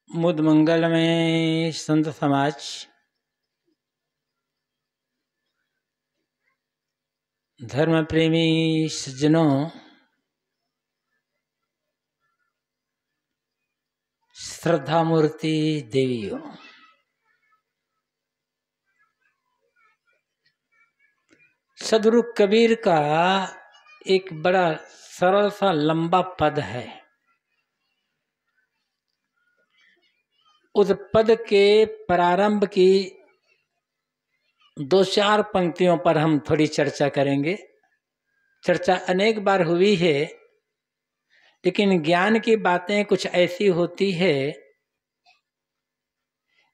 मुद मंगल में संत समाज धर्म प्रेमी सज्जनों, श्रद्धा मूर्ति देवियों, सदगुरु कबीर का एक बड़ा सरल सा लंबा पद है। उस पद के प्रारंभ की 2-4 पंक्तियों पर हम थोड़ी चर्चा करेंगे। चर्चा अनेक बार हुई है, लेकिन ज्ञान की बातें कुछ ऐसी होती है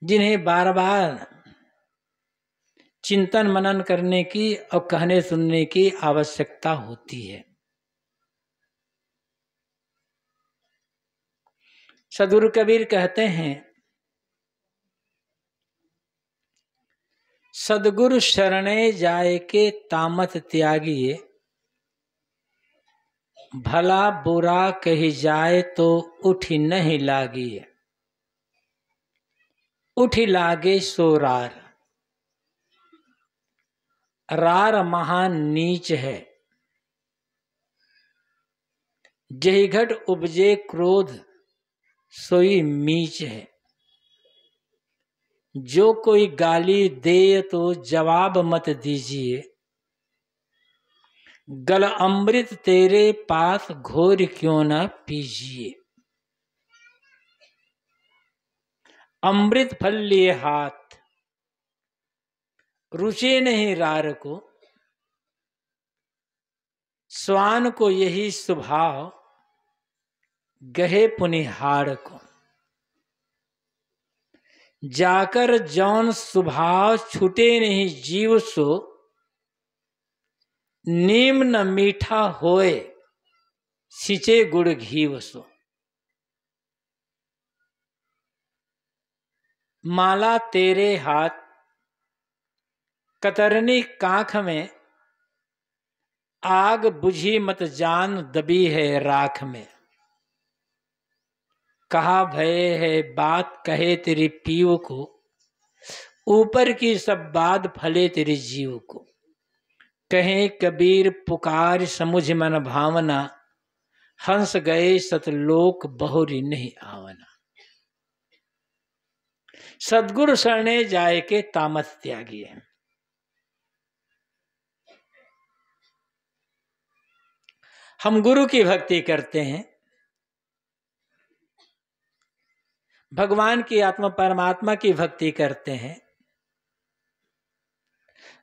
जिन्हें बार बार चिंतन मनन करने की और कहने सुनने की आवश्यकता होती है। सदगुरु कबीर कहते हैं, सदगुरु शरणे जाए के तामत त्यागिए, भला बुरा कही जाए तो उठी नहीं लागिए। उठी लागे सो रार, रार महान नीच है। जहि घट उपजे क्रोध सोई मीच है। जो कोई गाली दे तो जवाब मत दीजिए, गल अमृत तेरे पास घोर क्यों न पीजिए। अमृत फल लिए हाथ, रुचि नहीं रार को। स्वान को यही स्वभाव, गहे पुनिहार को। जाकर जौन स्वभाव छूटे नहीं जीव सो, नीम न मीठा होए सिंचे गुड़ घीव सो। माला तेरे हाथ, कतरनी कांख में। आग बुझी मत जान दबी है राख में। कहा भय है बात कहे तेरी पीव को, ऊपर की सब बात फले तेरे जीव को। कहे कबीर पुकार समुझ मन भावना, हंस गए सतलोक बहुरी नहीं आवना। सदगुरु शरणे जाए के तामत त्यागिए। हम गुरु की भक्ति करते हैं, भगवान की आत्मा परमात्मा की भक्ति करते हैं।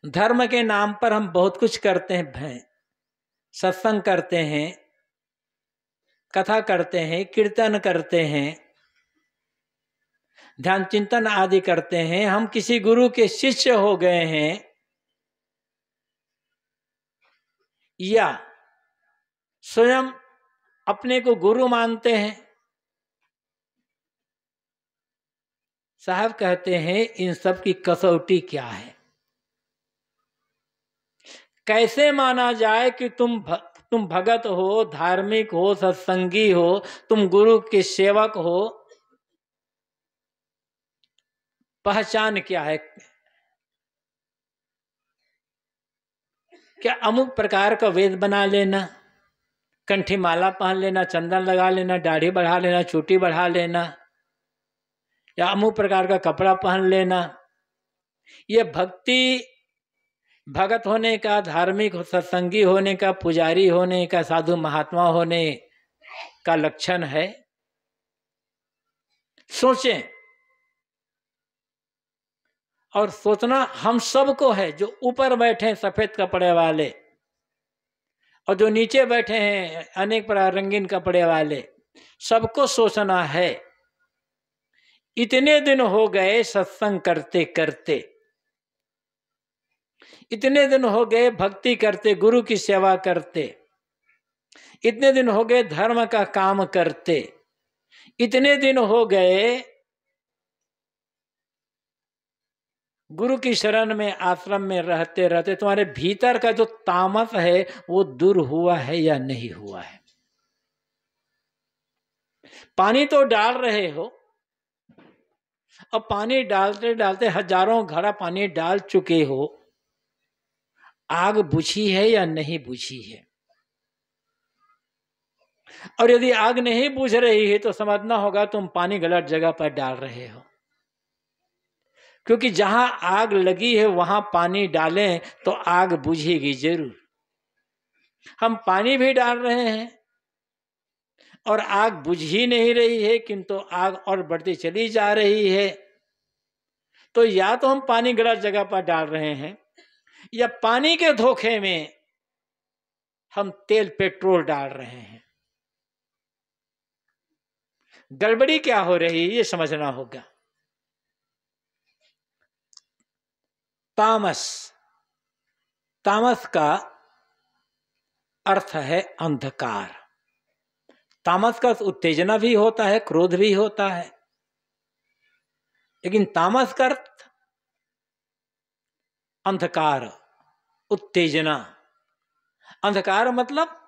धर्म के नाम पर हम बहुत कुछ करते हैं। सत्संग करते हैं, कथा करते हैं, कीर्तन करते हैं, ध्यान चिंतन आदि करते हैं। हम किसी गुरु के शिष्य हो गए हैं या स्वयं अपने को गुरु मानते हैं। साहब कहते हैं, इन सब की कसौटी क्या है? कैसे माना जाए कि तुम भगत हो, धार्मिक हो, सत्संगी हो, तुम गुरु के सेवक हो? पहचान क्या है? क्या अमुक प्रकार का वेद बना लेना, कंठी माला पहन लेना, चंदन लगा लेना, दाढ़ी बढ़ा लेना, चोटी बढ़ा लेना, या अमुक प्रकार का कपड़ा पहन लेना, ये भक्ति भगत होने का, धार्मिक सत्संगी होने का, पुजारी होने का, साधु महात्मा होने का लक्षण है? सोचें। और सोचना हम सबको है, जो ऊपर बैठे हैं सफेद कपड़े वाले और जो नीचे बैठे हैं अनेक प्रकार रंगीन कपड़े वाले, सबको सोचना है। इतने दिन हो गए सत्संग करते करते, इतने दिन हो गए भक्ति करते, गुरु की सेवा करते, इतने दिन हो गए धर्म का काम करते, इतने दिन हो गए गुरु की शरण में आश्रम में रहते रहते, तुम्हारे भीतर का जो तामस है वो दूर हुआ है या नहीं हुआ है? पानी तो डाल रहे हो, अब पानी डालते डालते हजारों घड़ा पानी डाल चुके हो, आग बुझी है या नहीं बुझी है? और यदि आग नहीं बुझ रही है तो समझना होगा तुम पानी गलत जगह पर डाल रहे हो, क्योंकि जहां आग लगी है वहां पानी डालें तो आग बुझेगी जरूर। हम पानी भी डाल रहे हैं और आग बुझ ही नहीं रही है, किंतु आग और बढ़ती चली जा रही है। तो या तो हम पानी गलत जगह पर डाल रहे हैं, या पानी के धोखे में हम तेल पेट्रोल डाल रहे हैं। गड़बड़ी क्या हो रही है ये समझना होगा। तामस, तामस का अर्थ है अंधकार। तामस का उत्तेजना भी होता है, क्रोध भी होता है, लेकिन तामस का अर्थ अंधकार, उत्तेजना। अंधकार मतलब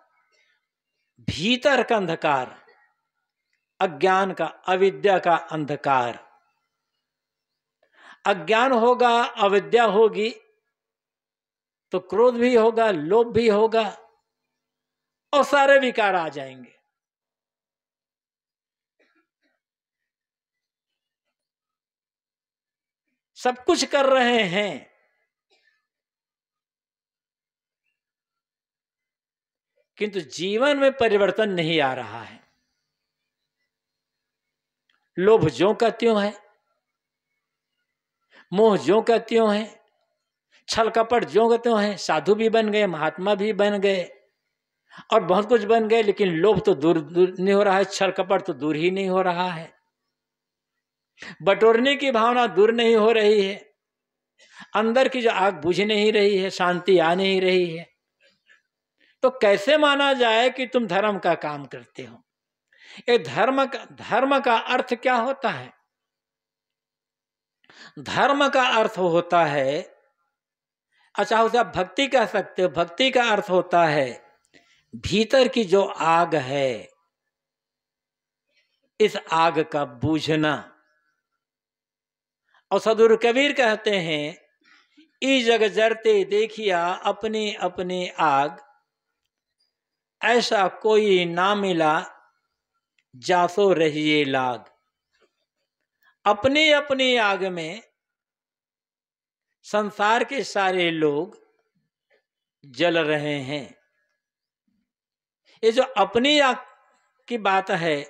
भीतर का अंधकार, अज्ञान का, अविद्या का अंधकार। अज्ञान होगा, अविद्या होगी तो क्रोध भी होगा, लोभ भी होगा और सारे विकार आ जाएंगे। सब कुछ कर रहे हैं, किंतु जीवन में परिवर्तन नहीं आ रहा है। लोभ ज्यों का त्यों है, मोह ज्यों का त्यों है, छल कपट ज्यों का त्यों है। साधु भी बन गए, महात्मा भी बन गए और बहुत कुछ बन गए, लेकिन लोभ तो दूर दूर नहीं हो रहा है, छल कपट तो दूर ही नहीं हो रहा है, बटोरने की भावना दूर नहीं हो रही है, अंदर की जो आग बुझ नहीं रही है, शांति आ नहीं रही है। तो कैसे माना जाए कि तुम धर्म का काम करते हो? ये धर्म का अर्थ क्या होता है? धर्म का अर्थ होता है, अच्छा उसे आप भक्ति कह सकते हो। भक्ति का अर्थ होता है भीतर की जो आग है, इस आग का बूझना। और सदगुरु कबीर कहते हैं, ई जग जरते देखिया अपनी अपनी आग, ऐसा कोई ना मिला जासो रहिए लाग। अपनी अपनी आग में संसार के सारे लोग जल रहे हैं। ये जो अपनी आग की बात है,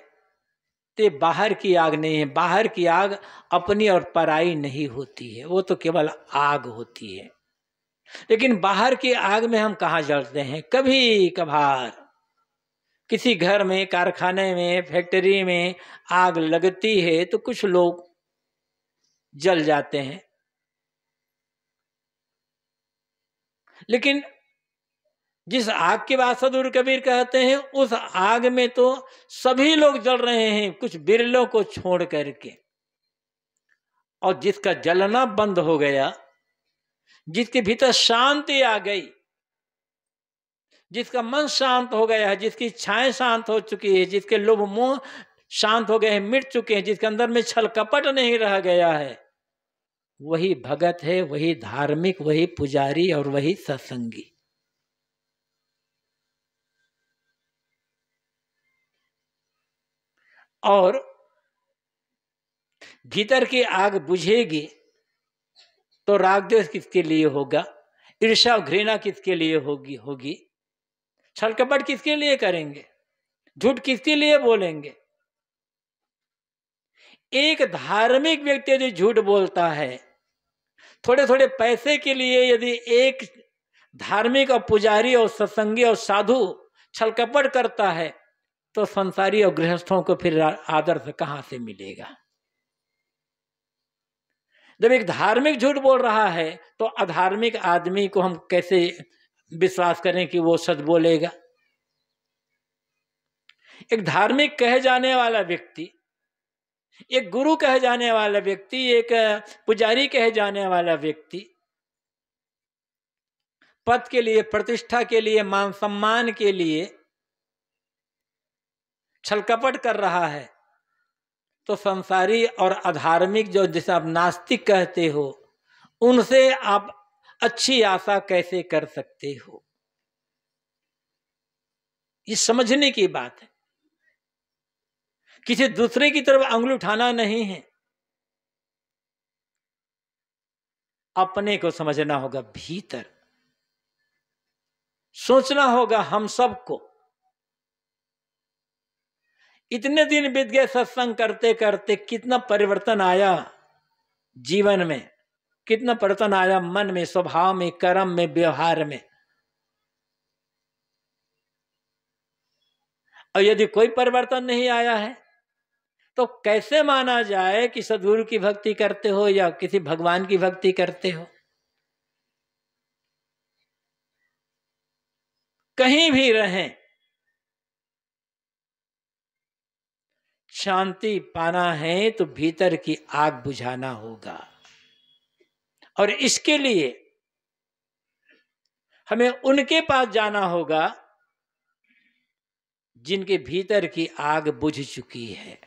ते बाहर की आग नहीं है। बाहर की आग अपनी और पराई नहीं होती है, वो तो केवल आग होती है। लेकिन बाहर की आग में हम कहाँ जलते हैं? कभी कभार किसी घर में, कारखाने में, फैक्ट्री में आग लगती है तो कुछ लोग जल जाते हैं, लेकिन जिस आग की बात सदगुरु कबीर कहते हैं, उस आग में तो सभी लोग जल रहे हैं, कुछ बिरलों को छोड़ करके। और जिसका जलना बंद हो गया, जिसके भीतर शांति आ गई, जिसका मन शांत हो गया है, जिसकी इच्छाएं शांत हो चुकी है, जिसके लोभ मोह शांत हो गए हैं, मिट चुके हैं, जिसके अंदर में छल कपट नहीं रह गया है, वही भगत है, वही धार्मिक, वही पुजारी और वही सत्संगी। और भीतर की आग बुझेगी तो राग द्वेष किसके लिए होगा? ईर्ष्या और घृणा किसके लिए होगी? छल कपट किसके लिए करेंगे? झूठ किसके लिए बोलेंगे? एक धार्मिक व्यक्ति यदि झूठ बोलता है, थोड़े थोड़े पैसे के लिए यदि एक धार्मिक और पुजारी और सत्संगी और साधु छल कपट करता है, तो संसारी और गृहस्थों को फिर आदर्श कहां से मिलेगा? जब एक धार्मिक झूठ बोल रहा है तो अधार्मिक आदमी को हम कैसे विश्वास करें कि वो सच बोलेगा? एक धार्मिक कहे जाने वाला व्यक्ति, एक गुरु कहे जाने वाला व्यक्ति, एक पुजारी कहे जाने वाला व्यक्ति पद के लिए, प्रतिष्ठा के लिए, मान सम्मान के लिए छल कपट कर रहा है, तो संसारी और अधार्मिक जो जिसे आप नास्तिक कहते हो, उनसे आप अच्छी आशा कैसे कर सकते हो? ये समझने की बात है। किसी दूसरे की तरफ अंगुली उठाना नहीं है, अपने को समझना होगा। भीतर सोचना होगा हम सबको। इतने दिन बीत गए सत्संग करते करते, कितना परिवर्तन आया जीवन में, कितना परिवर्तन आया मन में, स्वभाव में, कर्म में, व्यवहार में। और यदि कोई परिवर्तन नहीं आया है तो कैसे माना जाए कि सद्गुरु की भक्ति करते हो या किसी भगवान की भक्ति करते हो? कहीं भी रहें, शांति पाना है तो भीतर की आग बुझाना होगा। और इसके लिए हमें उनके पास जाना होगा जिनके भीतर की आग बुझ चुकी है।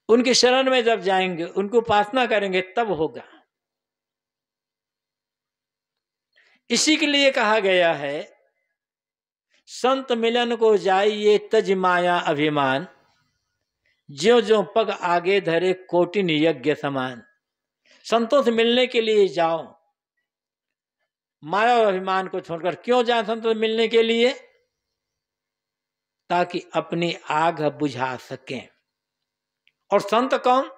उनके शरण में जब जाएंगे, उनको उपासना करेंगे, तब होगा। इसी के लिए कहा गया है, संत मिलन को जाइए तज माया अभिमान, ज्यों ज्यों पग आगे धरे कोटिन यज्ञ समान। संतों से मिलने के लिए जाओ, माया और अभिमान को छोड़कर। क्यों जाए संतों से मिलने के लिए? ताकि अपनी आग बुझा सकें। और संत कौन?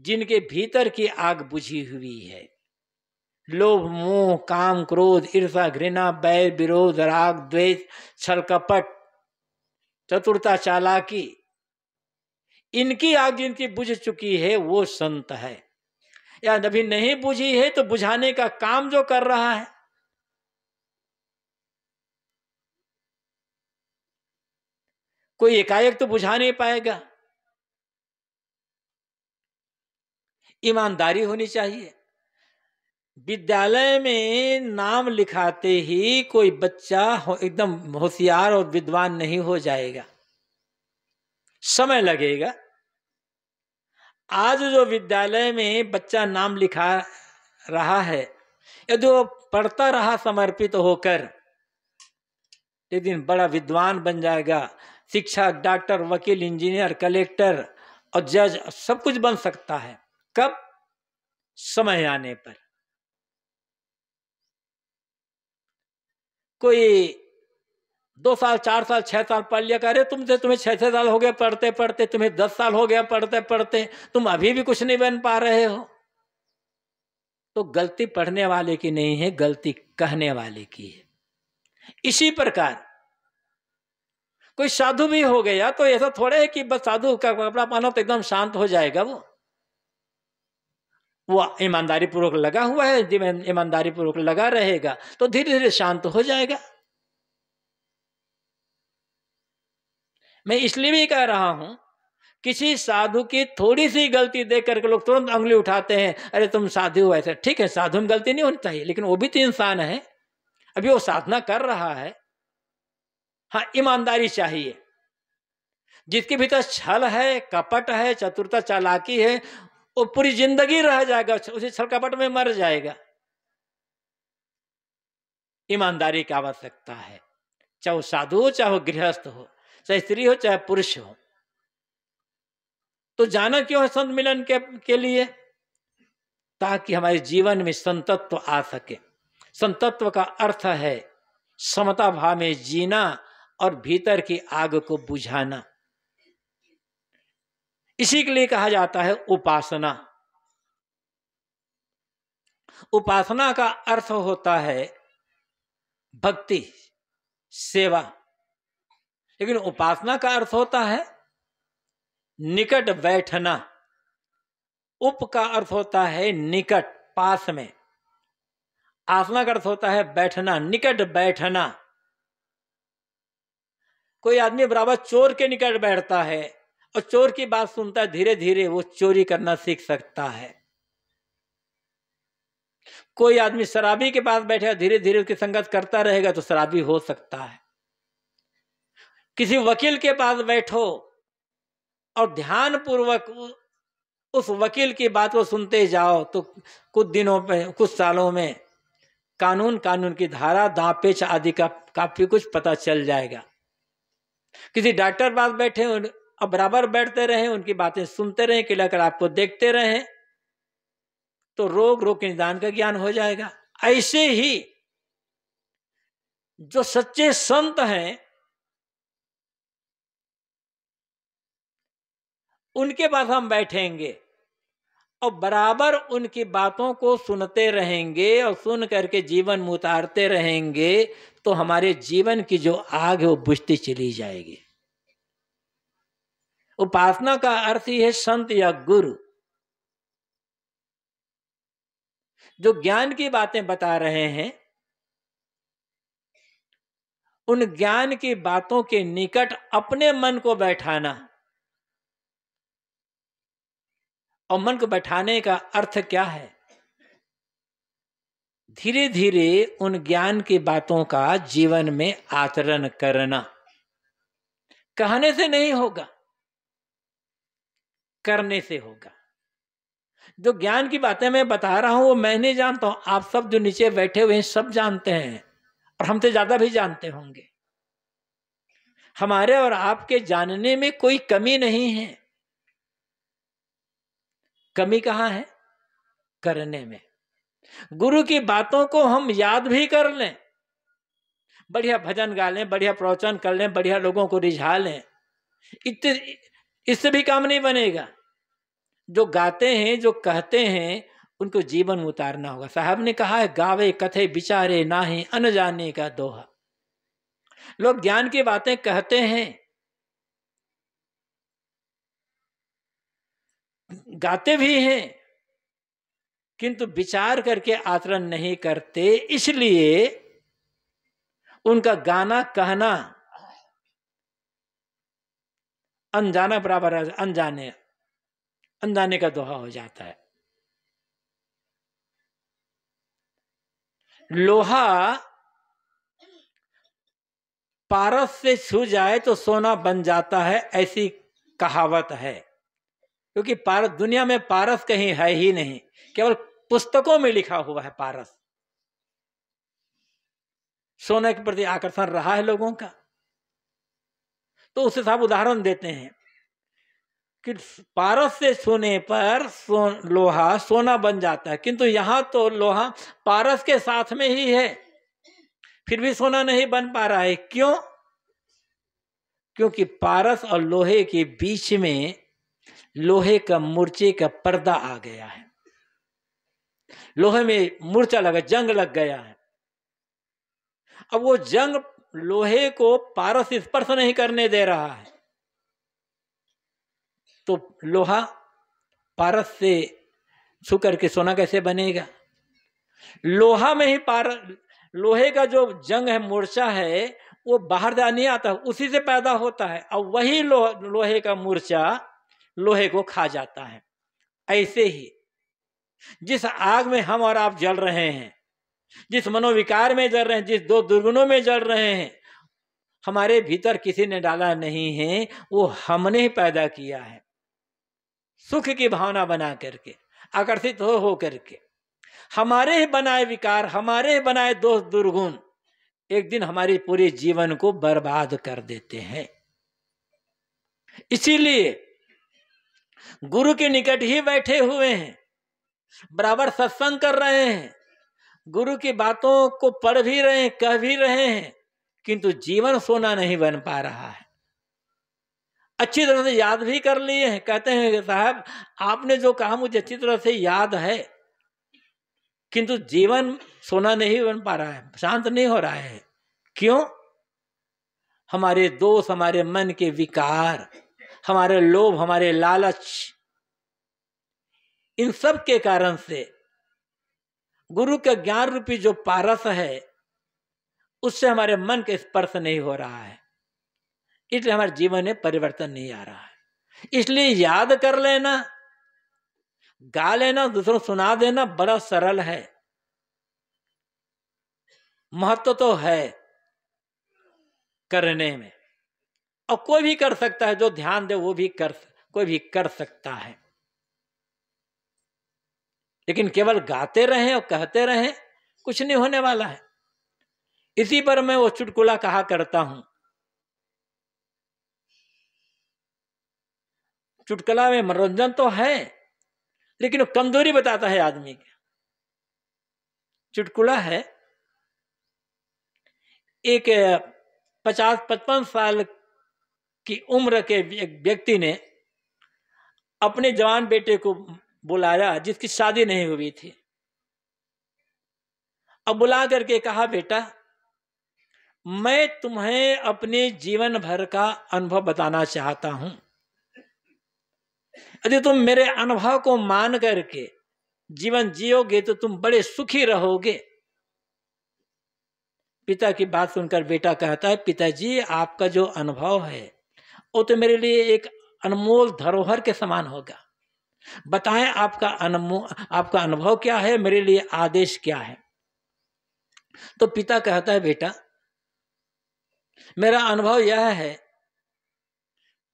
जिनके भीतर की आग बुझी हुई है। लोभ, मोह, काम, क्रोध, ईर्ष्या, घृणा, बैर, विरोध, राग, द्वेष, छल, कपट, चतुरता, चालाकी, इनकी आग जिनकी बुझ चुकी है वो संत है। या अभी नहीं बुझी है तो बुझाने का काम जो कर रहा है, कोई एकाएक तो बुझा नहीं पाएगा। ईमानदारी होनी चाहिए। विद्यालय में नाम लिखाते ही कोई बच्चा एकदम होशियार और विद्वान नहीं हो जाएगा, समय लगेगा। आज जो विद्यालय में बच्चा नाम लिखा रहा है, यदि वो पढ़ता रहा समर्पित होकर, एक दिन बड़ा विद्वान बन जाएगा। शिक्षक, डॉक्टर, वकील, इंजीनियर, कलेक्टर और जज, सब कुछ बन सकता है। कब? समय आने पर। कोई 2 साल, 4 साल, 6 साल पढ़ लिया, करे तुम्हें 6 साल हो गए पढ़ते पढ़ते, तुम्हें 10 साल हो गया पढ़ते पढ़ते, तुम अभी भी कुछ नहीं बन पा रहे हो, तो गलती पढ़ने वाले की नहीं है, गलती कहने वाले की है। इसी प्रकार कोई साधु भी हो गया तो ऐसा थोड़े है कि बस साधु का कपड़ा पहना तो एकदम शांत हो जाएगा। वो ईमानदारी पूर्वक लगा हुआ है, ईमानदारी पूर्वक लगा रहेगा तो धीरे धीरे शांत हो जाएगा। मैं इसलिए भी कह रहा हूं, किसी साधु की थोड़ी सी गलती देख करके लोग तुरंत उंगली उठाते हैं, अरे तुम साधु हो ऐसे। ठीक है, साधु में गलती नहीं होनी चाहिए, लेकिन वो भी तो इंसान है, अभी वो साधना कर रहा है। हाँ, ईमानदारी चाहिए। जिसके भीतर छल है, कपट है, चतुरता, चालाकी है, वो पूरी जिंदगी रह जाएगा, उसी छल कपट में मर जाएगा। ईमानदारी की आवश्यकता है, चाहे वो साधु हो, चाहे वो गृहस्थ हो, चाहे स्त्री हो, चाहे पुरुष हो। तो जाना क्यों है संत मिलन के लिए? ताकि हमारे जीवन में संतत्व आ सके। संतत्व का अर्थ है समता भाव में जीना और भीतर की आग को बुझाना। इसी के लिए कहा जाता है उपासना। उपासना का अर्थ होता है भक्ति, सेवा, लेकिन उपासना का अर्थ होता है निकट बैठना। उप का अर्थ होता है निकट, पास में। आसना का अर्थ होता है बैठना, निकट बैठना। कोई आदमी बराबर चोर के निकट बैठता है और चोर की बात सुनता है, धीरे धीरे वो चोरी करना सीख सकता है। कोई आदमी शराबी के पास बैठेगा, धीरे धीरे उसकी संगत करता रहेगा तो शराबी हो सकता है। किसी वकील के पास बैठो और ध्यान पूर्वक उस वकील की बात को सुनते जाओ तो कुछ दिनों पे, कुछ सालों में कानून की धारा, दांव-पेच आदि का काफी कुछ पता चल जाएगा। किसी डॉक्टर पास बैठे अब बराबर बैठते रहे, उनकी बातें सुनते रहे, खिलाकर आपको देखते रहे तो रोग के निदान का ज्ञान हो जाएगा। ऐसे ही जो सच्चे संत हैं उनके पास हम बैठेंगे और बराबर उनकी बातों को सुनते रहेंगे और सुन करके जीवन में उतारते रहेंगे तो हमारे जीवन की जो आग है वो बुझती चली जाएगी। उपासना का अर्थ ही है संत या गुरु जो ज्ञान की बातें बता रहे हैं, उन ज्ञान की बातों के निकट अपने मन को बैठाना। और मन को बैठाने का अर्थ क्या है? धीरे धीरे उन ज्ञान की बातों का जीवन में आचरण करना। कहने से नहीं होगा, करने से होगा। जो ज्ञान की बातें मैं बता रहा हूं वो मैं नहीं जानता हूं, आप सब जो नीचे बैठे हुए हैं सब जानते हैं और हमसे ज्यादा भी जानते होंगे। हमारे और आपके जानने में कोई कमी नहीं है। कमी कहां है? करने में। गुरु की बातों को हम याद भी कर लें, बढ़िया भजन गा लें, बढ़िया प्रवचन कर लें, बढ़िया लोगों को रिझा लें, इससे भी काम नहीं बनेगा। जो गाते हैं, जो कहते हैं, उनको जीवन में उतारना होगा। साहब ने कहा है, गावे कथे विचारे नाहि अनजाने का दोहा। लोग ज्ञान की बातें कहते हैं, गाते भी हैं, किंतु विचार करके आचरण नहीं करते, इसलिए उनका गाना कहना अनजाना बराबर है अनजाने का दोहा हो जाता है। लोहा पारस से छू जाए तो सोना बन जाता है, ऐसी कहावत है। क्योंकि पारस, दुनिया में पारस कहीं है ही नहीं, केवल पुस्तकों में लिखा हुआ है पारस। सोने के प्रति आकर्षण रहा है लोगों का, तो उससे साहब उदाहरण देते हैं कि पारस से छूने पर लोहा सोना बन जाता है, किंतु यहां तो लोहा पारस के साथ में ही है, फिर भी सोना नहीं बन पा रहा है। क्यों? क्योंकि पारस और लोहे के बीच में लोहे का मूर्चे का पर्दा आ गया है। लोहे में मूर्छा लगा, जंग लग गया है। अब वो जंग लोहे को पारस स्पर्श नहीं करने दे रहा है, तो लोहा पारस से छू करके सोना कैसे बनेगा? लोहा में ही लोहे का जो जंग है, मूर्छा है, वो बाहर से नहीं आता, उसी से पैदा होता है। और वही लोहे का मूर्छा लोहे को खा जाता है। ऐसे ही जिस आग में हम और आप जल रहे हैं, जिस मनोविकार में जल रहे हैं, जिस दो दुर्गुणों में जल रहे हैं, हमारे भीतर किसी ने डाला नहीं है, वो हमने ही पैदा किया है। सुख की भावना बना करके, आकर्षित हो करके, हमारे ही बनाए विकार, हमारे ही बनाए दोष दुर्गुण एक दिन हमारी पूरे जीवन को बर्बाद कर देते हैं। इसीलिए गुरु के निकट ही बैठे हुए हैं, बराबर सत्संग कर रहे हैं, गुरु की बातों को पढ़ भी रहे हैं, कह भी रहे हैं, किंतु जीवन सोना नहीं बन पा रहा है। अच्छी तरह से याद भी कर लिए हैं, कहते हैं साहब आपने जो कहा मुझे अच्छी तरह से याद है, किंतु जीवन सोना नहीं बन पा रहा है, शांत नहीं हो रहा है। क्यों? हमारे दोष, हमारे मन के विकार, हमारे लोभ, हमारे लालच, इन सब के कारण से गुरु का ज्ञान रूपी जो पारस है उससे हमारे मन का स्पर्श नहीं हो रहा है, इसलिए हमारे जीवन में परिवर्तन नहीं आ रहा है। इसलिए याद कर लेना, गा लेना, दूसरों सुना देना बड़ा सरल है, महत्व तो है करने में। और कोई भी कर सकता है, जो ध्यान दे वो भी कोई भी कर सकता है। लेकिन केवल गाते रहें और कहते रहें, कुछ नहीं होने वाला है। इसी पर मैं वो चुटकुला कहा करता हूं। चुटकुला में मनोरंजन तो है, लेकिन वो कमजोरी बताता है आदमी की। चुटकुला है, एक 50-55 साल की उम्र के एक व्यक्ति ने अपने जवान बेटे को बुलाया, जिसकी शादी नहीं हुई थी। अब बुला करके कहा, बेटा मैं तुम्हें अपने जीवन भर का अनुभव बताना चाहता हूं। यदि तुम मेरे अनुभव को मान करके जीवन जियोगे तो तुम बड़े सुखी रहोगे। पिता की बात सुनकर बेटा कहता है, पिताजी आपका जो अनुभव है वो तो मेरे लिए एक अनमोल धरोहर के समान होगा। बताएं आपका अनुभव क्या है, मेरे लिए आदेश क्या है। तो पिता कहता है, बेटा मेरा अनुभव यह है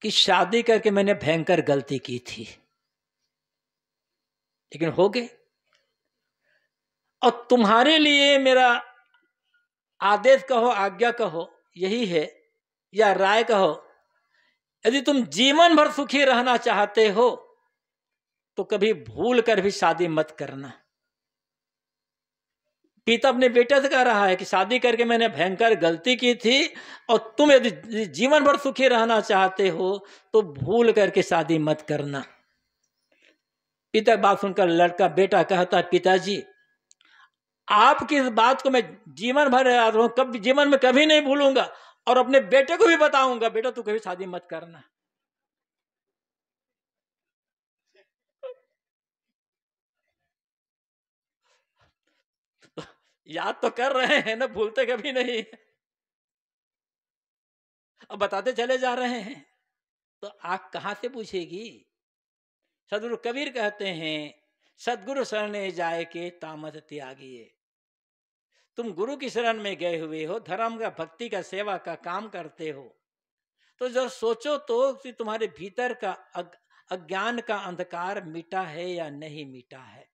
कि शादी करके मैंने भयंकर गलती की थी, लेकिन हो गए। और तुम्हारे लिए मेरा आदेश कहो, आज्ञा कहो, यही है, या राय कहो, यदि तुम जीवन भर सुखी रहना चाहते हो तो कभी भूल कर भी शादी मत करना। पिता अपने बेटे से कह रहा है कि शादी करके मैंने भयंकर गलती की थी, और तुम यदि जीवन भर सुखी रहना चाहते हो तो भूल करके शादी मत करना। पिता बात सुनकर लड़का बेटा कहता है, पिताजी आपकी इस बात को मैं जीवन भर याद रखूं, कभी जीवन में कभी नहीं भूलूंगा, और अपने बेटे को भी बताऊंगा, बेटा तू कभी शादी मत करना। याद तो कर रहे हैं ना, भूलते कभी नहीं, अब बताते चले जा रहे हैं तो आंख कहां से पूछेगी। सदगुरु कबीर कहते हैं, सदगुरु शरणे जाए के तामत त्यागिए। तुम गुरु की शरण में गए हुए हो, धर्म का भक्ति का सेवा का काम करते हो, तो जब सोचो तो कि तुम्हारे भीतर का अज्ञान का अंधकार मिटा है या नहीं मिटा है।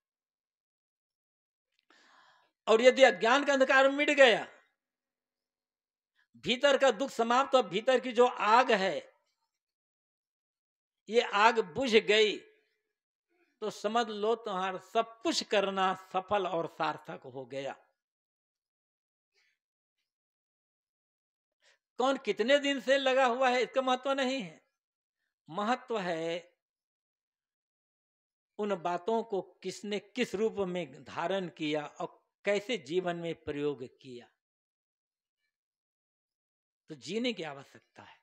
और यदि अज्ञान का अंधकार मिट गया, भीतर का दुख समाप्त, तो भीतर की जो आग है ये आग बुझ गई, तो समझ लो तुम्हारा सब कुछ करना सफल और सार्थक हो गया। कौन कितने दिन से लगा हुआ है इसका महत्व नहीं है, महत्व है उन बातों को किसने किस रूप में धारण किया और कैसे जीवन में प्रयोग किया। तो जीने की आवश्यकता है।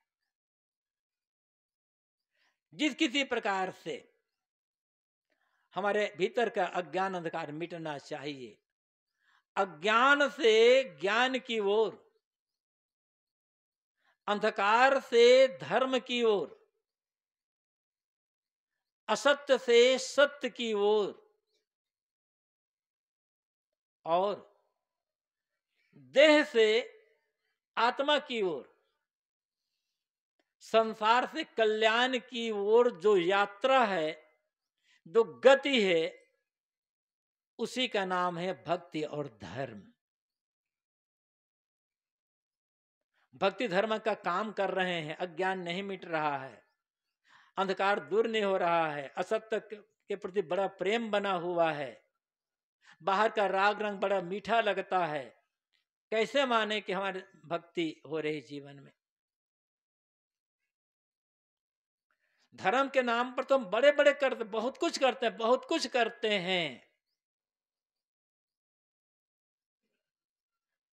जिस किसी प्रकार से हमारे भीतर का अज्ञान अंधकार मिटना चाहिए, अज्ञान से ज्ञान की ओर, अंधकार से धर्म की ओर, असत्य से सत्य की ओर, और देह से आत्मा की ओर, संसार से कल्याण की ओर जो यात्रा है, जो गति है, उसी का नाम है भक्ति और धर्म। भक्ति धर्म का काम कर रहे हैं, अज्ञान नहीं मिट रहा है, अंधकार दूर नहीं हो रहा है, असत्य के प्रति बड़ा प्रेम बना हुआ है, बाहर का राग रंग बड़ा मीठा लगता है। कैसे माने कि हमारी भक्ति हो रही जीवन में। धर्म के नाम पर तो हम बड़े बड़े करते, बहुत कुछ करते हैं, बहुत कुछ करते हैं।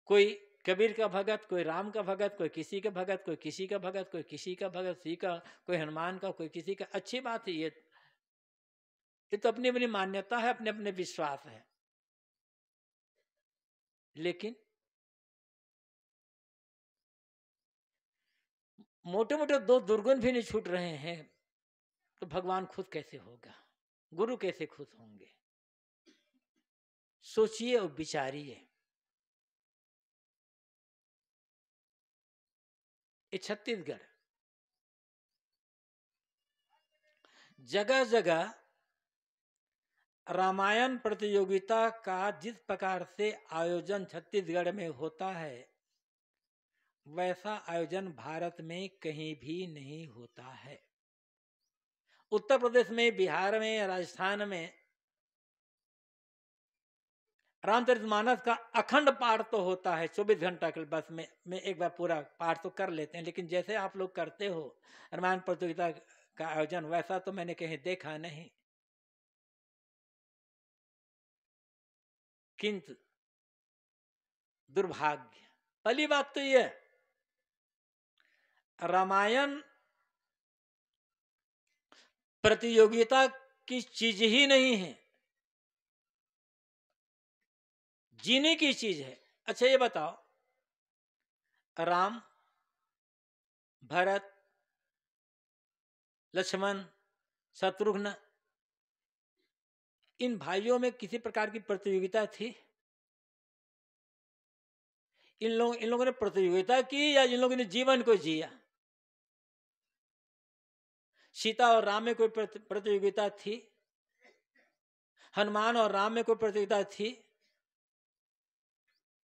कोई कबीर का भगत, कोई राम का भगत, कोई किसी का भगत, कोई किसी का भगत, कोई किसी का भगत, किसी का, कोई हनुमान का, कोई किसी का। अच्छी बात है, ये तो अपनी अपनी मान्यता है, अपने अपने विश्वास है। लेकिन मोटे मोटे दो दुर्गुण भी नहीं छूट रहे हैं तो भगवान खुद कैसे होगा, गुरु कैसे खुश होंगे। सोचिए और विचारिए। ये छत्तीसगढ़ जगह जगह रामायण प्रतियोगिता का जिस प्रकार से आयोजन छत्तीसगढ़ में होता है, वैसा आयोजन भारत में कहीं भी नहीं होता है। उत्तर प्रदेश में, बिहार में, राजस्थान में रामचरितमानस का अखंड पाठ तो होता है 24 घंटा के बस में एक बार पूरा पाठ तो कर लेते हैं, लेकिन जैसे आप लोग करते हो रामायण प्रतियोगिता का आयोजन, वैसा तो मैंने कहीं देखा नहीं। किंतु दुर्भाग्य, पहली बात तो यह, रामायण प्रतियोगिता की चीज ही नहीं है, जीने की चीज है। अच्छा ये बताओ, राम, भरत, लक्ष्मण, शत्रुघ्न, इन भाइयों में किसी प्रकार की प्रतियोगिता थी? इन लोगों ने प्रतियोगिता की या इन लोगों ने जीवन को जिया? सीता और राम में कोई प्रतियोगिता थी? हनुमान और राम में कोई प्रतियोगिता थी?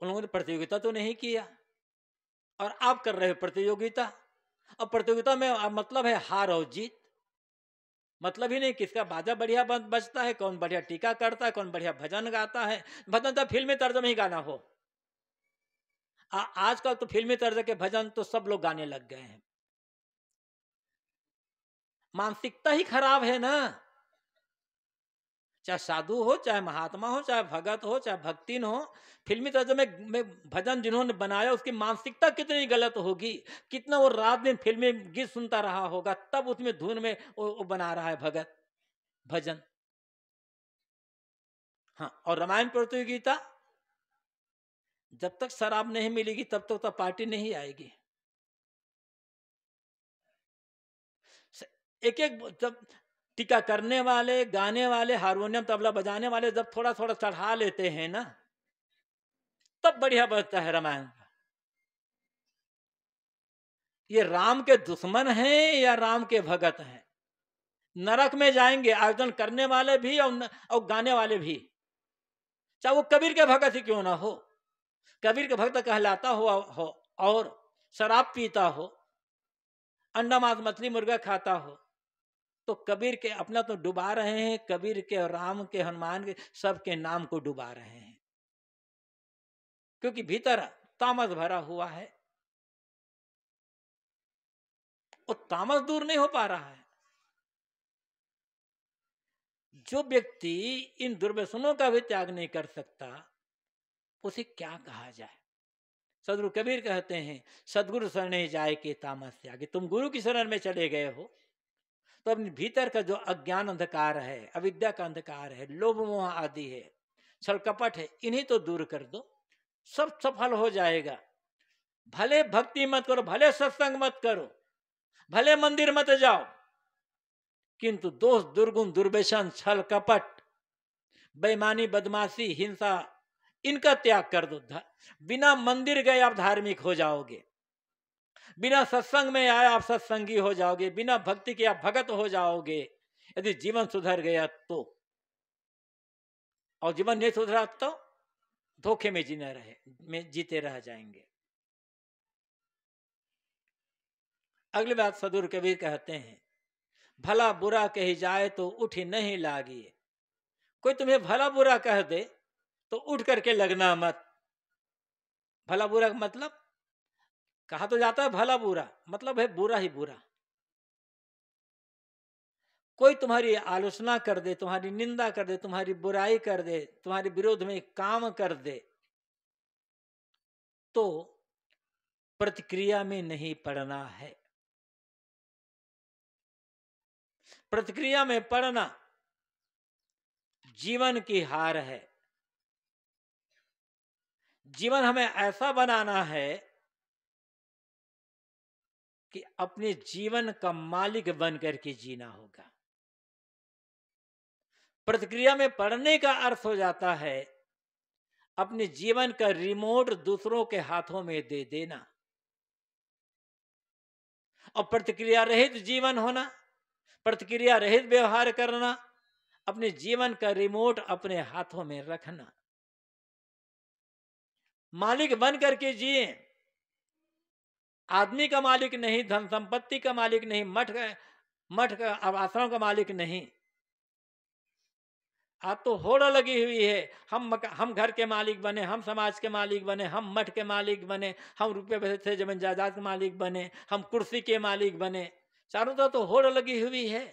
उन लोगों ने प्रतियोगिता तो नहीं किया, और आप कर रहे हो प्रतियोगिता। और प्रतियोगिता में मतलब है हार और जीत, मतलब ही नहीं किसका बाजा बढ़िया बजता है, कौन बढ़िया टीका करता है, कौन बढ़िया भजन गाता है। भजन तो फिल्मी तर्ज में ही गाना हो। आजकल तो फिल्मी तर्ज के भजन तो सब लोग गाने लग गए हैं। मानसिकता ही खराब है ना। चाहे साधु हो, चाहे महात्मा हो, चाहे भगत हो, चाहे भक्तिन हो, फिल्मी तर्ज में भजन जिन्होंने बनाया उसकी मानसिकता कितनी गलत होगी। कितना वो रात दिन फिल्मी गीत सुनता रहा होगा, तब उसमें धुन में वो बना रहा है भगत भजन। हाँ, और रामायण प्रतियोगिता, जब तक शराब नहीं मिलेगी तब तक तो पार्टी नहीं आएगी। एक एक जब टीका करने वाले, गाने वाले, हारमोनियम तबला बजाने वाले जब थोड़ा थोड़ा चढ़ा लेते हैं ना, तब बढ़िया बजता है रामायण का। ये राम के दुश्मन हैं या राम के भगत हैं? नरक में जाएंगे आयोजन करने वाले भी और गाने वाले भी, चाहे वो कबीर के भगत ही क्यों ना हो। कबीर के भक्त कहलाता हो और शराब पीता हो, अंडा मांस मछली मुर्गा खाता हो, तो कबीर के अपना तो डुबा रहे हैं, कबीर के और राम के, हनुमान के, सबके नाम को डुबा रहे हैं, क्योंकि भीतर तामस भरा हुआ है। और तामस दूर नहीं हो पा रहा है। जो व्यक्ति इन दुर्व्यसनों का भी त्याग नहीं कर सकता, उसे क्या कहा जाए? सदगुरु कबीर कहते हैं, सदगुरु शरण जाए के तामस त्यागे। तुम गुरु की शरण में चले गए हो तो अपने भीतर का जो अज्ञान अंधकार है, अविद्या का अंधकार है, लोभ मोह आदि है, छल कपट है, इन्हीं तो दूर कर दो, सब सफल हो जाएगा। भले भक्ति मत करो, भले सत्संग मत करो, भले मंदिर मत जाओ, किंतु दोष, दुर्गुण, दुर्व्यसन, छल कपट, बेईमानी, बदमाशी, हिंसा, इनका त्याग कर दो। बिना मंदिर गए आप धार्मिक हो जाओगे, बिना सत्संग में आए आप सत्संगी हो जाओगे, बिना भक्ति के आप भगत हो जाओगे, यदि जीवन सुधर गया तो। और जीवन नहीं सुधरा तो धोखे में जीते रह जाएंगे। अगली बात सदगुरु कबीर कहते हैं, भला बुरा कही जाए तो उठ नहीं लागिए। कोई तुम्हें भला बुरा कह दे तो उठ करके लगना मत। भला बुरा मतलब कहा तो जाता है भला बुरा, मतलब है बुरा ही बुरा। कोई तुम्हारी आलोचना कर दे, तुम्हारी निंदा कर दे, तुम्हारी बुराई कर दे, तुम्हारे विरोध में काम कर दे, तो प्रतिक्रिया में नहीं पड़ना है। प्रतिक्रिया में पड़ना जीवन की हार है। जीवन हमें ऐसा बनाना है कि अपने जीवन का मालिक बनकर के जीना होगा। प्रतिक्रिया में पड़ने का अर्थ हो जाता है अपने जीवन का रिमोट दूसरों के हाथों में दे देना, और प्रतिक्रिया रहित जीवन होना। प्रतिक्रिया रहित व्यवहार करना, अपने जीवन का रिमोट अपने हाथों में रखना, मालिक बन करके जिए। आदमी का मालिक नहीं, धन संपत्ति का मालिक नहीं, मठ का आवासों का मालिक नहीं। आज तो होड़ लगी हुई है, हम घर के मालिक बने, हम समाज के मालिक बने, हम मठ के मालिक बने, हम रुपये पैसे से जमीन जायदाद के मालिक बने, हम कुर्सी के मालिक बने। चारों तरफ तो होड़ लगी हुई है।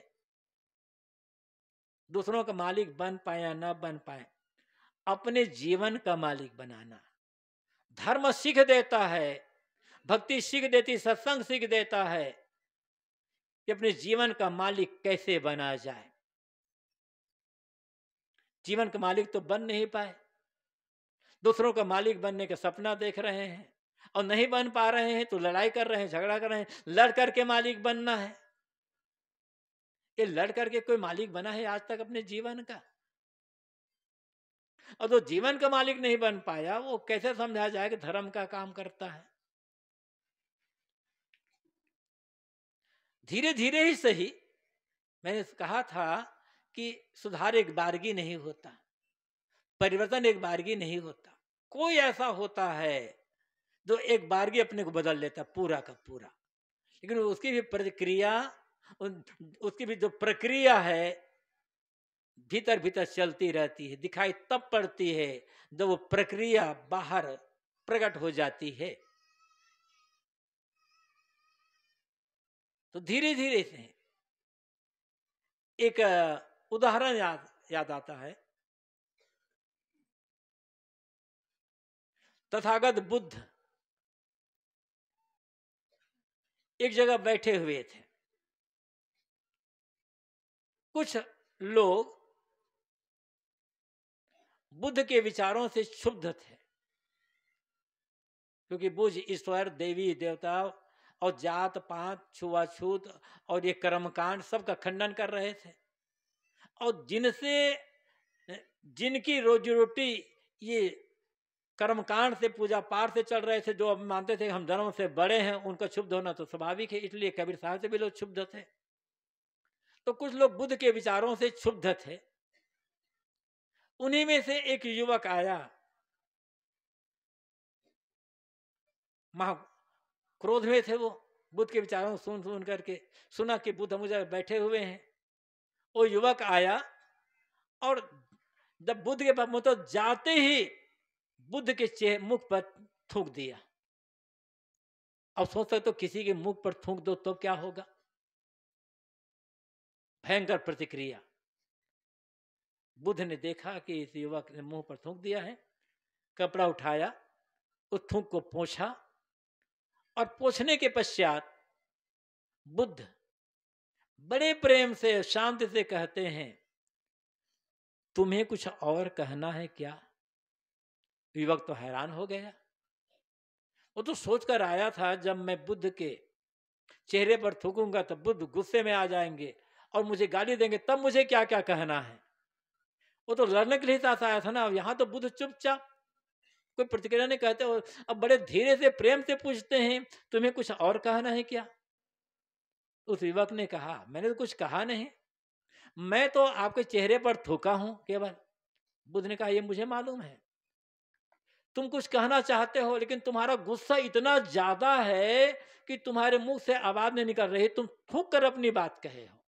दूसरों का मालिक बन पाए या न बन पाए, अपने जीवन का मालिक बनाना। धर्म सीख देता है, भक्ति सीख देती, सत्संग सीख देता है कि अपने जीवन का मालिक कैसे बना जाए। जीवन का मालिक तो बन नहीं पाए, दूसरों का मालिक बनने का सपना देख रहे हैं और नहीं बन पा रहे हैं तो लड़ाई कर रहे हैं, झगड़ा कर रहे हैं। लड़ करके मालिक बनना है। ये लड़ करके कोई मालिक बना है आज तक अपने जीवन का? और जो जीवन का मालिक नहीं बन पाया, वो कैसे समझा जाए कि धर्म का काम करता है? धीरे धीरे ही सही। मैंने कहा था कि सुधार एक बारगी नहीं होता, परिवर्तन एक बारगी नहीं होता। कोई ऐसा होता है जो एक बारगी अपने को बदल लेता पूरा का पूरा, लेकिन उसकी भी प्रतिक्रिया, उसकी भी जो प्रक्रिया है भीतर भीतर चलती रहती है, दिखाई तब पड़ती है जब वो प्रक्रिया बाहर प्रकट हो जाती है। तो धीरे धीरे से एक उदाहरण याद आता है। तथागत बुद्ध एक जगह बैठे हुए थे। कुछ लोग बुद्ध के विचारों से क्षुब्ध थे, क्योंकि बुद्ध ईश्वर, देवी देवता और जात पात, छुआछूत और ये कर्मकांड सबका खंडन कर रहे थे। और जिनकी रोजी रोटी ये कर्मकांड से, पूजा पाठ से चल रहे थे, जो अब मानते थे हम जन्म से बड़े हैं, उनका क्षुब्ध होना तो स्वाभाविक है। इसलिए कबीर साहब से भी लोग क्षुब्ध थे। तो कुछ लोग बुद्ध के विचारों से क्षुब्ध थे। उन्हीं में से एक युवक आया, महा क्रोध में थे वो, बुद्ध के विचारों सुन करके सुना कि बुद्ध मुझे बैठे हुए हैं। वो युवक आया और जब बुद्ध के पास तो जाते ही बुद्ध के मुख पर थूक दिया। अब सोच सकते तो किसी के मुख पर थूक दो तो क्या होगा? भयंकर प्रतिक्रिया। बुद्ध ने देखा कि इस युवक ने मुंह पर थूक दिया है, कपड़ा उठाया, उस थूक को पोंछा और पोंछने के पश्चात बुद्ध बड़े प्रेम से, शांति से कहते हैं, तुम्हें कुछ और कहना है क्या? युवक तो हैरान हो गया। वो तो सोचकर आया था जब मैं बुद्ध के चेहरे पर थूकूंगा तो बुद्ध गुस्से में आ जाएंगे और मुझे गाली देंगे, तब मुझे क्या क्या कहना है। वो तो लड़ने के लिए साथ आया था ना। यहाँ तो बुद्ध चुपचाप, कोई प्रतिक्रिया नहीं कहते। अब बड़े धीरे से प्रेम से पूछते हैं, तुम्हें कुछ और कहना है क्या? उस युवक ने कहा, मैंने तो कुछ कहा नहीं, मैं तो आपके चेहरे पर थूका हूं केवल। बुद्ध ने कहा, ये मुझे मालूम है तुम कुछ कहना चाहते हो, लेकिन तुम्हारा गुस्सा इतना ज्यादा है कि तुम्हारे मुंह से आवाज नहीं निकल रही, तुम थूक कर अपनी बात कहे हो।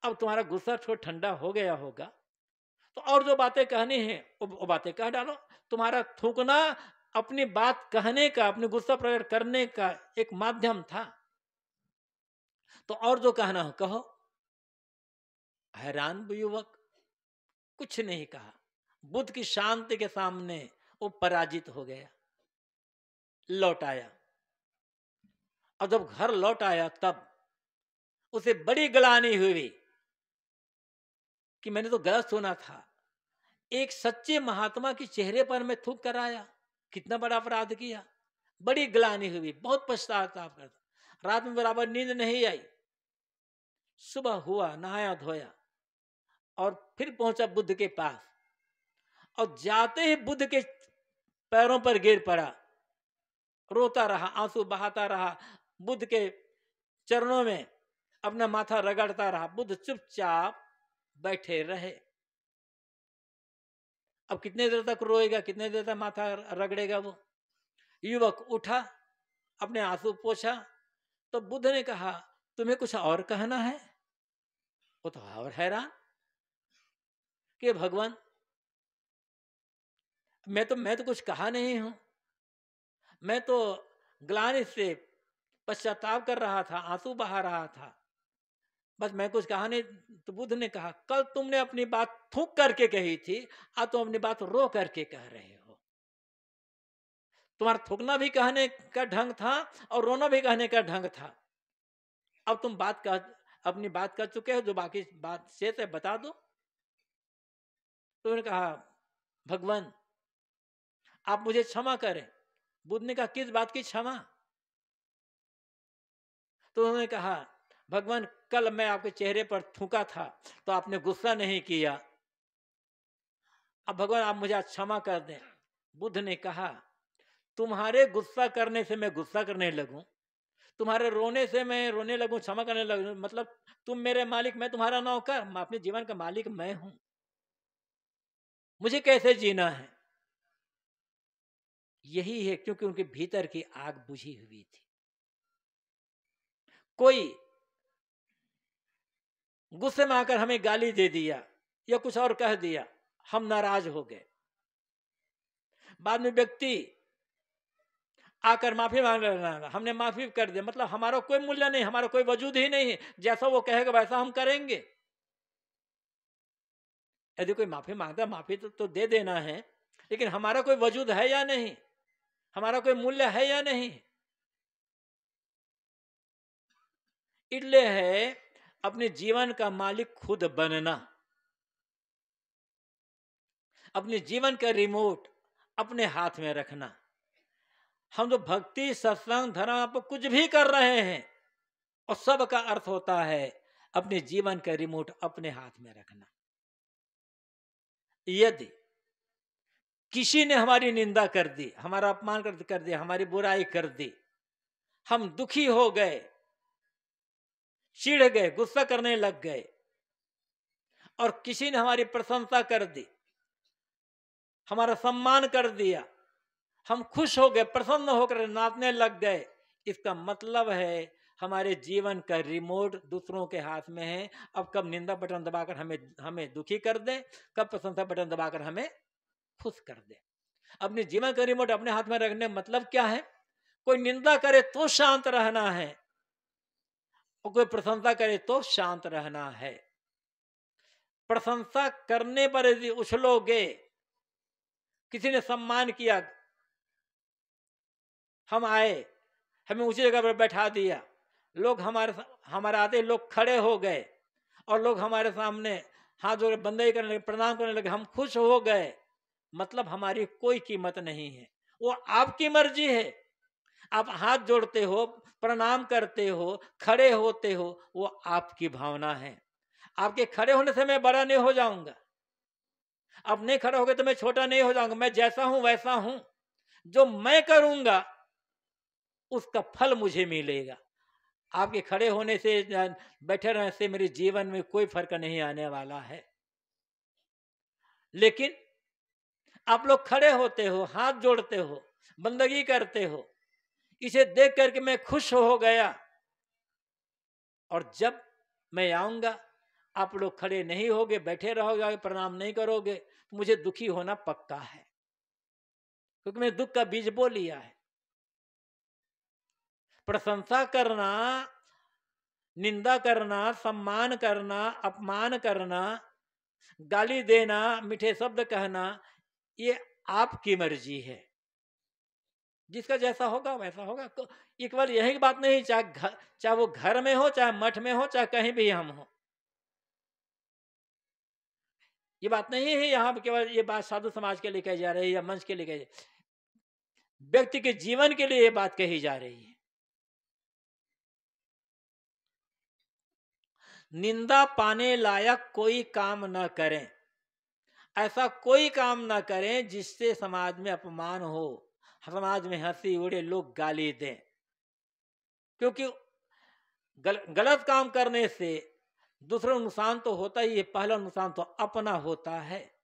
अब तुम्हारा गुस्सा थोड़ा ठंडा हो गया होगा तो और जो बातें कहनी है वो बातें कह डालो। तुम्हारा थूकना अपनी बात कहने का, अपने गुस्सा प्रकट करने का एक माध्यम था, तो और जो कहना हो कहो। हैरान युवक कुछ नहीं कहा। बुद्ध की शांति के सामने वो पराजित हो गया, लौट आया। और जब घर लौट आया तब उसे बड़ी ग्लानि हुई कि मैंने तो गलत सुना था, एक सच्चे महात्मा के चेहरे पर मैं थूक कर आया, कितना बड़ा अपराध किया। बड़ी ग्लानि हुई, बहुत पश्चाताप करता। रात में बराबर नींद नहीं आई। सुबह हुआ, नहाया धोया और फिर पहुंचा बुद्ध के पास, और जाते ही बुद्ध के पैरों पर गिर पड़ा, रोता रहा, आंसू बहाता रहा बुद्ध के चरणों में अपना माथा रगड़ता रहा। बुद्ध चुपचाप बैठे रहे। अब कितने देर तक रोएगा, कितने देर तक माथा रगड़ेगा वो। युवक उठा, अपने आंसू पोंछा, तो बुद्ध ने कहा तुम्हें कुछ और कहना है? वो तो और हैरान कि भगवान मैं तो कुछ कहा नहीं हूं, मैं तो ग्लानि से पश्चाताप कर रहा था, आंसू बहा रहा था, बस मैं कुछ कहा नहीं। तो बुद्ध ने कहा कल तुमने अपनी बात थूक करके कही थी, आज तुम अपनी बात रो करके कह रहे हो। तुम्हारा थूकना भी कहने का ढंग था और रोना भी कहने का ढंग था। अब तुम अपनी बात कर चुके हो, जो बाकी बात शेष है बता दो। तो उन्होंने कहा भगवान आप मुझे क्षमा करें। बुद्ध ने कहा किस बात की क्षमा? तो उन्होंने कहा भगवान कल मैं आपके चेहरे पर थूका था तो आपने गुस्सा नहीं किया, अब भगवान आप मुझे क्षमा कर दें। बुद्ध ने कहा तुम्हारे गुस्सा करने से मैं गुस्सा करने लगूं, तुम्हारे रोने से मैं रोने लगूं, क्षमा करने लगूं, मतलब तुम मेरे मालिक, मैं तुम्हारा नौकर, मैं अपने जीवन का मालिक मैं हूं, मुझे कैसे जीना है? यही है क्योंकि उनके भीतर की आग बुझी हुई थी। कोई गुस्से में आकर हमें गाली दे दिया या कुछ और कह दिया, हम नाराज हो गए। बाद में व्यक्ति आकर माफी मांग रहा, हमने माफी कर दिया, मतलब हमारा कोई मूल्य नहीं, हमारा कोई वजूद ही नहीं है, जैसा वो कहेगा वैसा हम करेंगे। यदि कोई माफी मांगता है माफी तो दे देना है, लेकिन हमारा कोई वजूद है या नहीं, हमारा कोई मूल्य है या नहीं। इसलिए है अपने जीवन का मालिक खुद बनना, अपने जीवन का रिमोट अपने हाथ में रखना। हम जो भक्ति सत्संग धर्म पर कुछ भी कर रहे हैं और सब का अर्थ होता है अपने जीवन का रिमोट अपने हाथ में रखना। यदि किसी ने हमारी निंदा कर दी, हमारा अपमान कर दिया, हमारी बुराई कर दी, हम दुखी हो गए, चिढ़ गए, गुस्सा करने लग गए, और किसी ने हमारी प्रशंसा कर दी, हमारा सम्मान कर दिया, हम खुश हो गए, प्रसन्न होकर नाचने लग गए, इसका मतलब है हमारे जीवन का रिमोट दूसरों के हाथ में है। अब कब निंदा बटन दबाकर हमें दुखी कर दे, कब प्रशंसा बटन दबाकर हमें खुश कर दे। अपने जीवन का रिमोट अपने हाथ में रखने मतलब क्या है? कोई निंदा करे तो शांत रहना है और कोई प्रशंसा करे तो शांत रहना है। प्रशंसा करने पर यदि उछलोगे, किसी ने सम्मान किया, हम आए, हमें ऊंची जगह पर बैठा दिया, लोग हमारे आते लोग खड़े हो गए और लोग हमारे सामने हाथ जोड़ बंदगी करने लगे, प्रणाम करने लगे, हम खुश हो गए, मतलब हमारी कोई कीमत नहीं है, वो आपकी मर्जी है। आप हाथ जोड़ते हो, प्रणाम करते हो, खड़े होते हो, वो आपकी भावना है। आपके खड़े होने से मैं बड़ा नहीं हो जाऊंगा, आप नहीं खड़े होगे तो मैं छोटा नहीं हो जाऊंगा, मैं जैसा हूं वैसा हूं। जो मैं करूंगा उसका फल मुझे मिलेगा। आपके खड़े होने से बैठे रहने से मेरे जीवन में कोई फर्क नहीं आने वाला है। लेकिन आप लोग खड़े होते हो, हाथ जोड़ते हो, बंदगी करते हो, इसे देख करके मैं खुश हो गया, और जब मैं आऊंगा आप लोग खड़े नहीं होगे, बैठे रहोगे, प्रणाम नहीं करोगे, तो मुझे दुखी होना पक्का है, क्योंकि मैं दुख का बीज बो लिया है। प्रशंसा करना, निंदा करना, सम्मान करना, अपमान करना, गाली देना, मीठे शब्द कहना, ये आपकी मर्जी है, जिसका जैसा होगा वैसा होगा। एक बार यही बात नहीं, चाहे वो घर में हो, चाहे मठ में हो, चाहे कहीं भी हम हो, ये बात नहीं है यहाँ केवल ये बात साधु समाज के लिए कही जा रही है या मंच के लिए कही, व्यक्ति के जीवन के लिए ये बात कही जा रही है। निंदा पाने लायक कोई काम न करें, ऐसा कोई काम न करें जिससे समाज में अपमान हो, समाज में हंसी उड़े, लोग गाली दें, क्योंकि गलत काम करने से दूसरा नुकसान तो होता ही है, पहला नुकसान तो अपना होता है।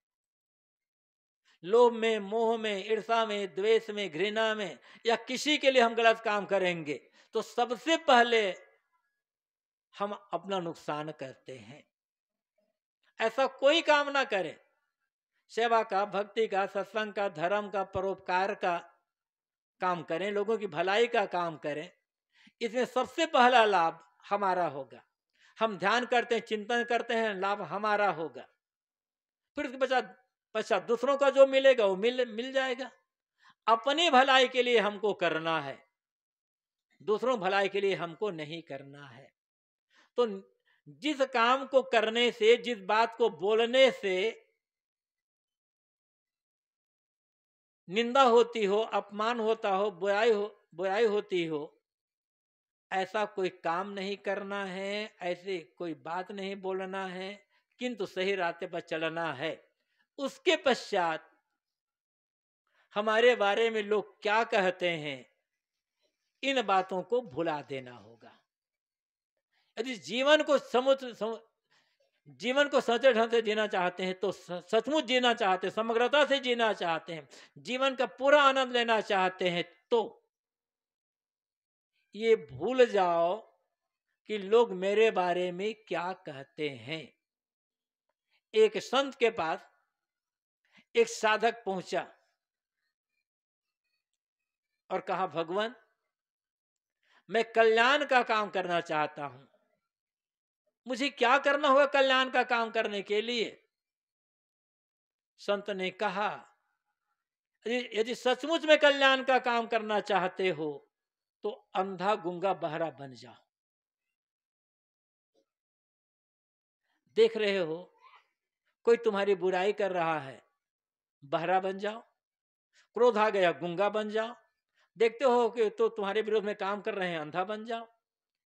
लोभ में, मोह में, ईर्ष्या में, द्वेष में, घृणा में, या किसी के लिए हम गलत काम करेंगे तो सबसे पहले हम अपना नुकसान करते हैं। ऐसा कोई काम ना करे, सेवा का, भक्ति का, सत्संग का, धर्म का, परोपकार का काम करें, लोगों की भलाई का काम करें, इसमें सबसे पहला लाभ हमारा होगा। हम ध्यान करते हैं, चिंतन करते हैं, लाभ हमारा होगा। फिर उसके पश्चात दूसरों का जो मिलेगा वो मिल जाएगा। अपनी भलाई के लिए हमको करना है, दूसरों भलाई के लिए हमको नहीं करना है। तो जिस काम को करने से, जिस बात को बोलने से निंदा होती हो, अपमान होता हो, बुराई होती हो, ऐसा कोई काम नहीं करना है, ऐसे कोई बात नहीं बोलना है, किंतु सही रास्ते पर चलना है। उसके पश्चात हमारे बारे में लोग क्या कहते हैं, इन बातों को भुला देना होगा। यदि जीवन को सच्चे ढंग से जीना चाहते हैं, तो सचमुच जीना चाहते हैं, समग्रता से जीना चाहते हैं, जीवन का पूरा आनंद लेना चाहते हैं, तो ये भूल जाओ कि लोग मेरे बारे में क्या कहते हैं। एक संत के पास एक साधक पहुंचा और कहा, भगवान मैं कल्याण का काम करना चाहता हूं, मुझे क्या करना होगा कल्याण का काम करने के लिए? संत ने कहा, यदि सचमुच में कल्याण का काम करना चाहते हो तो अंधा गूंगा बहरा बन जाओ। देख रहे हो कोई तुम्हारी बुराई कर रहा है, बहरा बन जाओ। क्रोध आ गया, गूंगा बन जाओ। देखते हो कि तो तुम्हारे विरोध में काम कर रहे हैं, अंधा बन जाओ।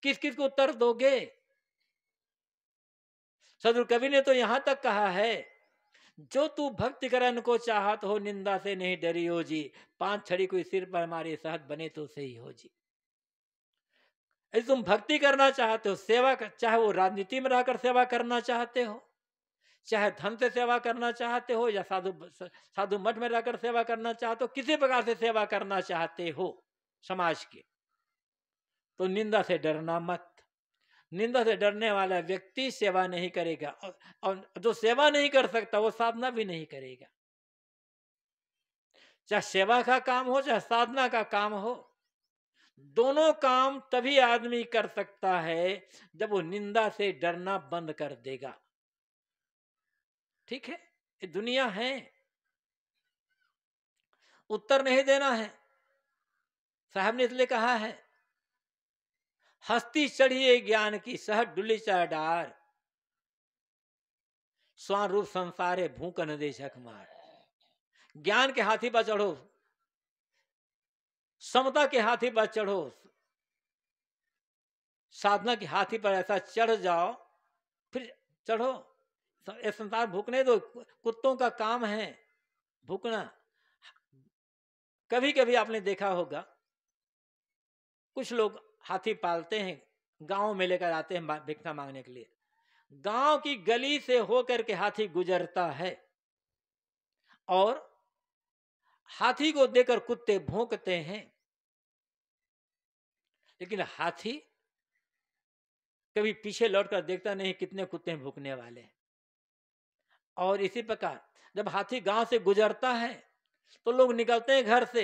किस किस को उत्तर दोगे? सदगुरु कवि ने तो यहां तक कहा है, जो तू भक्ति करन को चाहत हो, निंदा से नहीं डरी हो जी, 5 छड़ी कोई सिर पर मारे, सहत बने तो सही हो जी। यदि तुम भक्ति करना चाहते हो, सेवा चाहे वो राजनीति में रहकर सेवा करना चाहते हो, चाहे धन से सेवा करना चाहते हो, या साधु मठ में रहकर सेवा करना चाहते हो, किसी प्रकार से सेवा करना चाहते हो समाज के, तो निंदा से डरना मत। निंदा से डरने वाला व्यक्ति सेवा नहीं करेगा, और जो सेवा नहीं कर सकता वो साधना भी नहीं करेगा। चाहे सेवा का काम हो, चाहे साधना का काम हो, दोनों काम तभी आदमी कर सकता है जब वो निंदा से डरना बंद कर देगा। ठीक है, ये दुनिया है, उत्तर नहीं देना है। साहब ने इसलिए कहा है, हस्ती चढ़िए ज्ञान की, सहज डुली चाह डार, स्वान रूप संसारे भूकन देशक मार। ज्ञान के हाथी पर चढ़ो, समता के हाथी पर चढ़ो, साधना के हाथी पर ऐसा चढ़ जाओ, फिर चढ़ो। ये संसार भूकने दो, कुत्तों का काम है भूकना। कभी कभी आपने देखा होगा, कुछ लोग हाथी पालते हैं, गांव में लेकर आते हैं भिक्षा मांगने के लिए। गांव की गली से होकर के हाथी गुजरता है, और हाथी को देखकर कुत्ते भौंकते हैं, लेकिन हाथी कभी पीछे लौटकर देखता नहीं कितने कुत्ते हैं भूकने वाले। और इसी प्रकार जब हाथी गांव से गुजरता है तो लोग निकलते हैं घर से,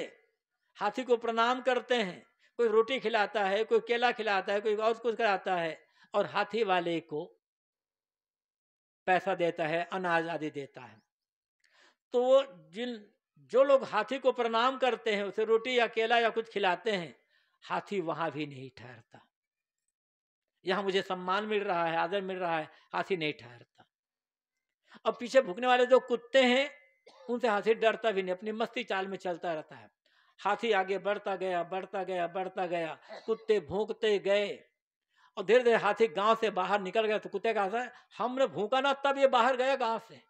हाथी को प्रणाम करते हैं, कोई रोटी खिलाता है, कोई केला खिलाता है, कोई और कुछ खिलाता है, और हाथी वाले को पैसा देता है, अनाज आदि देता है। तो जो लोग हाथी को प्रणाम करते हैं, उसे रोटी या केला या कुछ खिलाते हैं, हाथी वहां भी नहीं ठहरता। यहां मुझे सम्मान मिल रहा है, आदर मिल रहा है, हाथी नहीं ठहरता। अब पीछे भूखने वाले जो कुत्ते हैं, उनसे हाथी डरता भी नहीं, अपनी मस्ती चाल में चलता रहता है। हाथी आगे बढ़ता गया, बढ़ता गया, बढ़ता गया, कुत्ते भूखते गए, और धीरे धीरे हाथी गांव से बाहर निकल गया। तो कुत्ते कहा, हमने भूखा ना तब ये बाहर गया गांव से,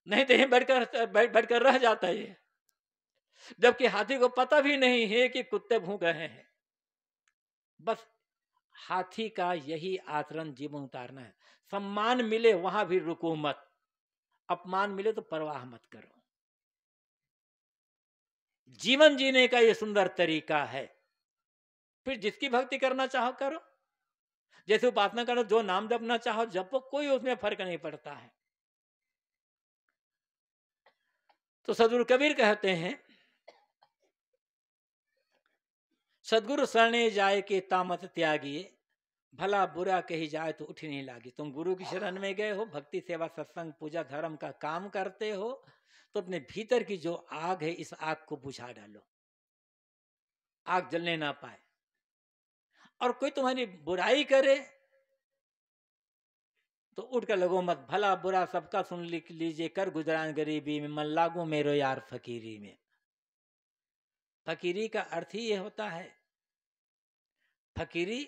नहीं तो यहीं बैठकर रह जाता है। जबकि हाथी को पता भी नहीं है कि कुत्ते भूख रहे हैं। बस हाथी का यही आचरण जीवन उतारना है। सम्मान मिले वहां भी रुको मत, अपमान मिले तो परवाह मत करो। जीवन जीने का ये सुंदर तरीका है। फिर जिसकी भक्ति करना चाहो करो, जैसे उपासना करो, जो नाम जपना चाहो जपो, कोई उसमें फर्क नहीं पड़ता है। तो सदगुरु कबीर कहते हैं, सदगुरु शरणे जाए के तामत त्यागिए, भला बुरा कही जाए तो उठ नहीं लागी। तुम गुरु की शरण में गए हो, भक्ति सेवा सत्संग पूजा धर्म का काम करते हो, तो अपने भीतर की जो आग है इस आग को बुझा डालो, आग जलने ना पाए। और कोई तुम्हारी बुराई करे तो उठ कर लगो मत, भला बुरा सबका सुन लिख लीजिए, कर गुजरान गरीबी में, मन लागो मेरो यार फकीरी में। फकीरी का अर्थ ही ये होता है, फकीरी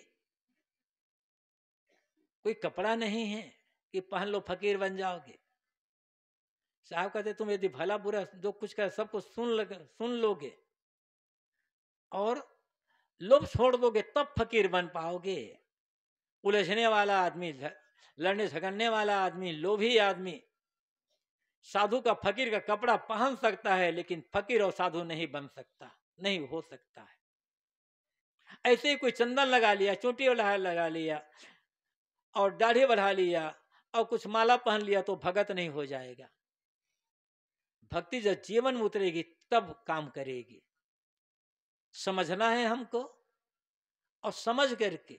कोई कपड़ा नहीं है कि पहन लो फकीर बन जाओगे। साहब कहते तुम यदि भला बुरा जो कुछ कर सबको सुन लोगे और लोभ छोड़ दोगे तब फकीर बन पाओगे। उलझने वाला आदमी, लड़ने झगड़ने वाला आदमी, लोभी आदमी साधु का फकीर का कपड़ा पहन सकता है, लेकिन फकीर और साधु नहीं बन सकता, नहीं हो सकता है। ऐसे ही कोई चंदन लगा लिया, चोटी वाला लगा लिया और दाढ़ी बढ़ा लिया और कुछ माला पहन लिया तो भगत नहीं हो जाएगा। भक्ति जब जीवन में उतरेगी तब काम करेगी। समझना है हमको, और समझ करके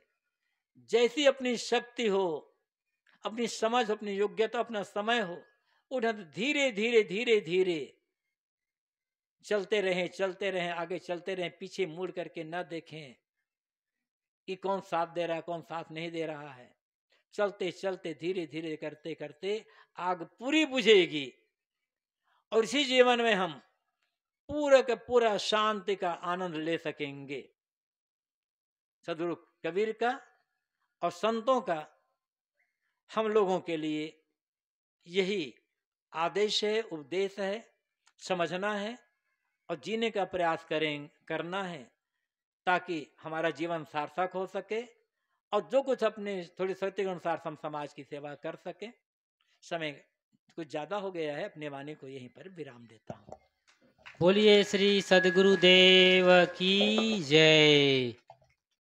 जैसी अपनी शक्ति हो, अपनी समझ, अपनी योग्यता, अपना समय हो, उधर धीरे धीरे धीरे धीरे चलते रहें, आगे चलते रहें, पीछे मुड़ करके न देखें कि कौन साथ दे रहा है कौन साथ नहीं दे रहा है। चलते चलते धीरे धीरे करते करते आग पूरी बुझेगी और इसी जीवन में हम पूरा का पूरा शांति का आनंद ले सकेंगे। सदगुरु कबीर का और संतों का हम लोगों के लिए यही आदेश है, उपदेश है। समझना है और जीने का प्रयास करना है, ताकि हमारा जीवन सार्थक हो सके और जो कुछ अपने थोड़ी शक्ति के अनुसार हम समाज की सेवा कर सके। समय कुछ ज्यादा हो गया है, अपने वाणी को यहीं पर विराम देता हूँ। बोलिए श्री सदगुरुदेव की जय।